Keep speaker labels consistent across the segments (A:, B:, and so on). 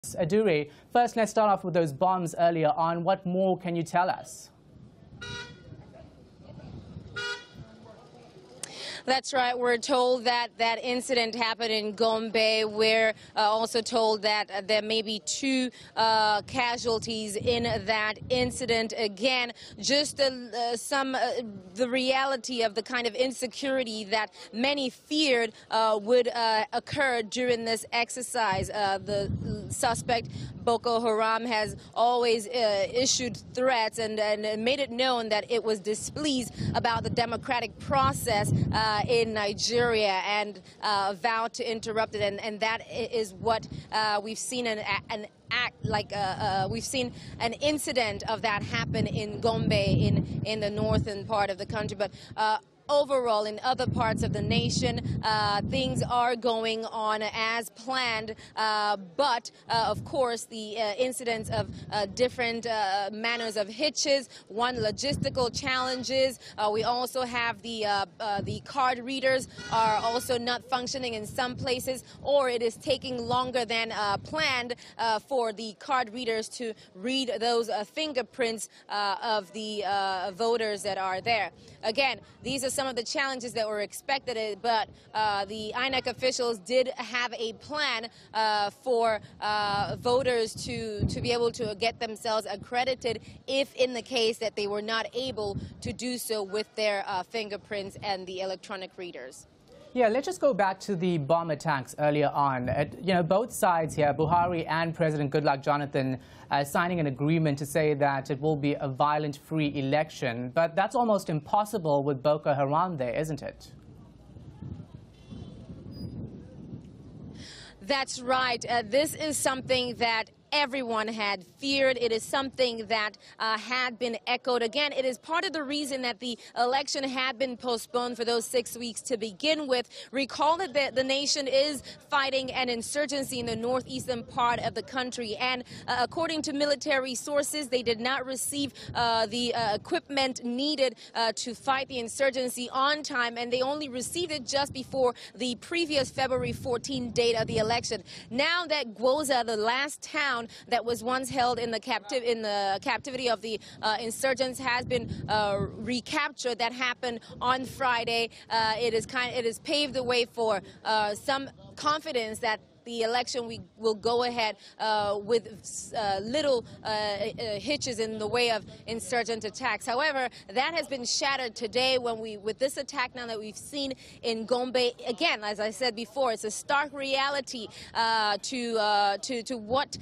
A: Adaure, first let's start off with those bombs earlier on. What more can you tell us?
B: That's right. We're told that that incident happened in Gombe. We're also told that there may be two casualties in that incident. Again, just the reality of the kind of insecurity that many feared would occur during this exercise. The suspect, Boko Haram, has always issued threats and made it known that it was displeased about the democratic process in Nigeria and vowed to interrupt it, and that is what we've seen we've seen an incident of that happen in Gombe in the northern part of the country. But overall, in other parts of the nation, things are going on as planned, but of course the incidents of different manners of hitches, one logistical challenges. We also have the card readers are also not functioning in some places, or it is taking longer than planned for the card readers to read those fingerprints of the voters that are there. Again, these are some of the challenges that were expected, but the INEC officials did have a plan for voters to be able to get themselves accredited if in the case that they were not able to do so with their fingerprints and the electronic readers.
A: Yeah, let's just go back to the bomb attacks earlier on. Both sides here, Buhari and President Goodluck Jonathan, signing an agreement to say that it will be a violent-free election. But that's almost impossible with Boko Haram there, isn't it?
B: That's right. This is something that everyone had feared. It is something that had been echoed. Again, it is part of the reason that the election had been postponed for those 6 weeks to begin with. Recall that the nation is fighting an insurgency in the northeastern part of the country, and according to military sources, they did not receive the equipment needed to fight the insurgency on time, and they only received it just before the previous February 14 date of the election. Now that Gwoza, the last town that was once held in the captivity of the insurgents, has been recaptured. That happened on Friday. It is paved the way for some confidence that the election will go ahead with little hitches in the way of insurgent attacks. However, that has been shattered today with this attack now that we've seen in Gombe. Again, as I said before, it's a stark reality to what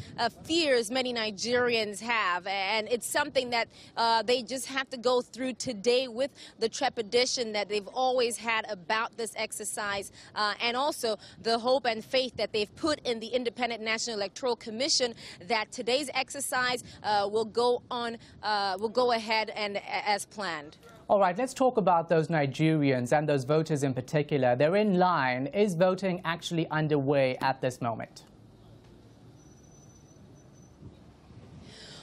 B: fears many Nigerians have, and it's something that they just have to go through today with the trepidation that they've always had about this exercise, and also the hope and faith that they've put in the Independent National Electoral Commission that today's exercise will go ahead and as planned.
A: All right, let's talk about those Nigerians and those voters in particular. They're in line. Is voting actually underway at this moment?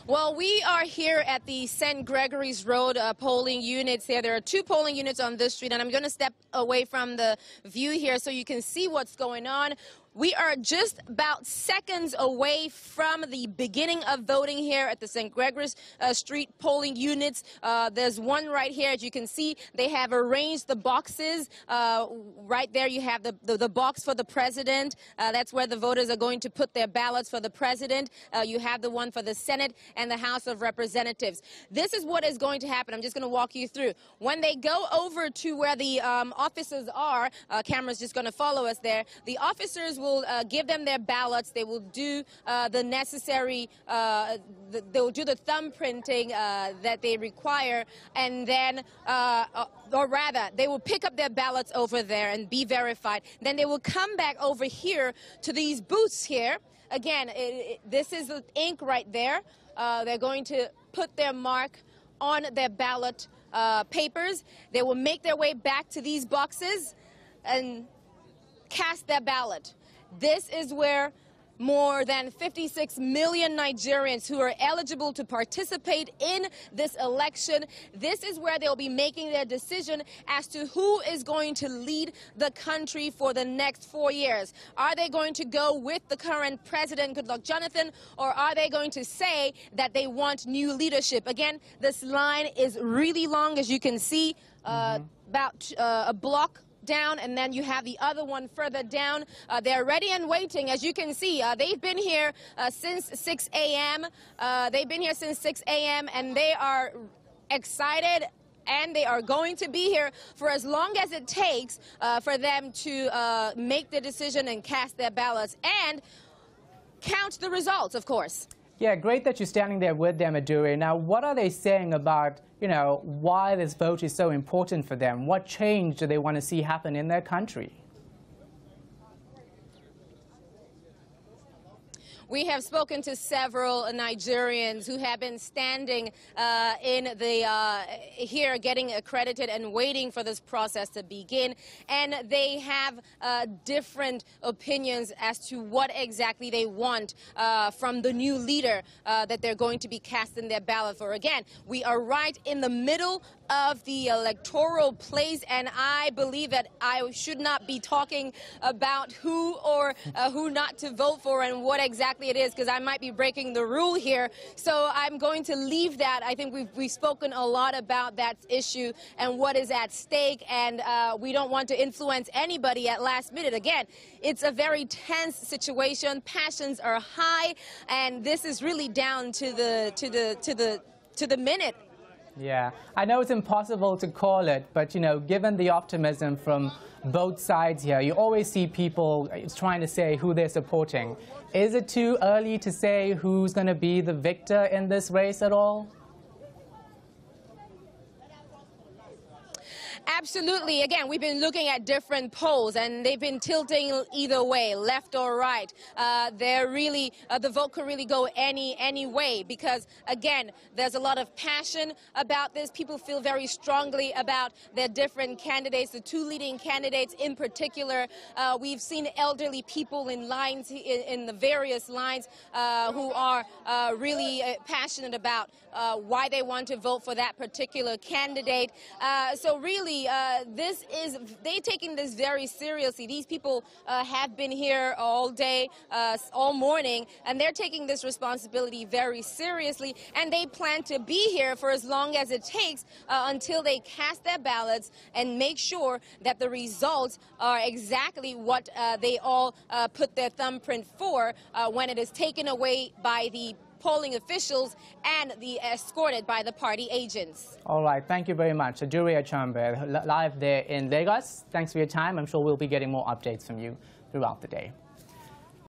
B: Well, we are here at the St. Gregory's Road polling units here. There are two polling units on this street, and I'm going to step away from the view here so you can see what's going on. We are just about seconds away from the beginning of voting here at the St. Gregory's Street polling units. There's one right here. As you can see, they have arranged the boxes. Right there you have the box for the president. That's where the voters are going to put their ballots for the president. You have the one for the Senate and the House of Representatives. This is what is going to happen. I'm just going to walk you through. When they go over to where the officers are, camera's just going to follow us there, the officers will give them their ballots. They will do the necessary, they will do the thumbprinting that they require, and then, or rather, they will pick up their ballots over there and be verified. Then they will come back over here to these booths here. Again, this is the ink right there. They're going to put their mark on their ballot papers. They will make their way back to these boxes and cast their ballot. This is where more than 56 million Nigerians who are eligible to participate in this election. This is where they'll be making their decision as to who is going to lead the country for the next 4 years. Are they going to go with the current president, Goodluck Jonathan, or are they going to say that they want new leadership? Again, this line is really long, as you can see, about a block down, and then you have the other one further down. They're ready and waiting. As you can see, they've been here since 6 a.m. They've been here since 6 a.m. and they are excited, and they are going to be here for as long as it takes for them to make the decision and cast their ballots and count the results, of course.
A: Yeah, great that you're standing there with them, Adaure. Now, what are they saying about, why this vote is so important for them? What change do they want to see happen in their country?
B: We have spoken to several Nigerians who have been standing here getting accredited and waiting for this process to begin. And they have different opinions as to what exactly they want from the new leader that they're going to be casting their ballot for. Again, we are right in the middle of the electoral place, and I believe that I should not be talking about who or who not to vote for and what exactly it is, because I might be breaking the rule here. So I'm going to leave that. I think we've spoken a lot about that issue and what is at stake, and we don't want to influence anybody at last minute. Again, it's a very tense situation. Passions are high, and this is really down to the minute.
A: Yeah, I know it's impossible to call it, but, given the optimism from both sides here, you always see people trying to say who they're supporting. Is it too early to say who's going to be the victor in this race at all?
B: Absolutely. Again, we've been looking at different polls, and they've been tilting either way, left or right. They're really, the vote could really go any way, because, again, there's a lot of passion about this. People feel very strongly about their different candidates, the two leading candidates in particular. We've seen elderly people in lines, in the various lines, who are really passionate about why they want to vote for that particular candidate. So really, they're taking this very seriously. These people have been here all day, all morning, and they're taking this responsibility very seriously, and they plan to be here for as long as it takes until they cast their ballots and make sure that the results are exactly what they all put their thumbprint for when it is taken away by the polling officials and escorted by the party agents.
A: All right, thank you very much. Adaure Achumba, live there in Lagos. Thanks for your time. I'm sure we'll be getting more updates from you throughout the day.